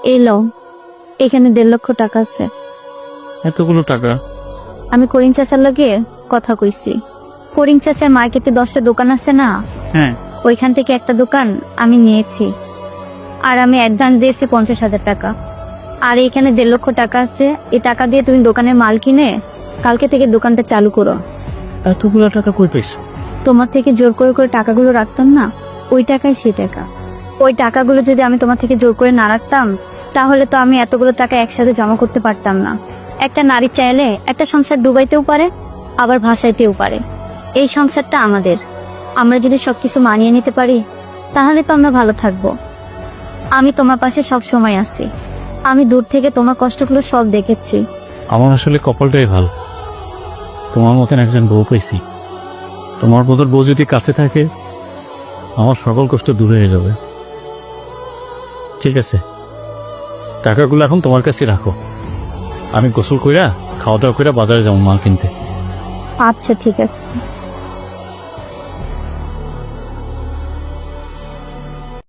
এলো, এখানে 1.5 লক্ষ টাকা আছে। এতগুলো টাকা? আমি করিম চাচার লগে কথা কইছি। করিম চাচার মার্কেটে 10টা দোকান আছে না, হ্যাঁ। ওইখান থেকে একটা দোকান আমি নিয়েছি। আর আমি অ্যাডভান্স দিয়েছি 50,000 টাকা। আর এখানে 1.5 লক্ষ টাকা আছে। এই টাকা দিয়ে তুমি দোকানের মাল কিনে কালকে থেকে দোকানটা চালু করো। এতগুলো টাকা কই পাইছো? তোমার থেকে জোর করে করে টাকাগুলো রাখতাম না, ওই টাকাই সেই টাকা। ওই টাকাগুলো যদি আমি তোমার থেকে জোর করে না রাখতাম, তাহলে তো আমি এতগুলো টাকা একসাথে জমা করতে পারতাম না। একটা নারী চাইলে একটা সংসার ডুবাইতেও পারে, আবার ভাসাইতেও পারে। এই সংসারটা আমাদের। আমরা যদি সবকিছু মানিয়ে নিতে পারি, তাহলে তো আমরা ভালো থাকবো। আমি তোমার পাশে সব সময় আছি। আমি দূর থেকে তোমার কষ্টগুলো সব দেখেছি। আমার আসলে কপালটাই ভালো, তোমার মতন একজন বউ পাইছি। তোমার মতন বউ যদি কাছে থাকে, আমার সকল কষ্ট দূর হয়ে যাবে। ঠিক আছে, টাকাগুলো এখন তোমার কাছে রাখো। আমি গোসল কইরা খাওয়া দাওয়া কইরা বাজারে যাবো মাল কিনতে। আচ্ছা, ঠিক আছে।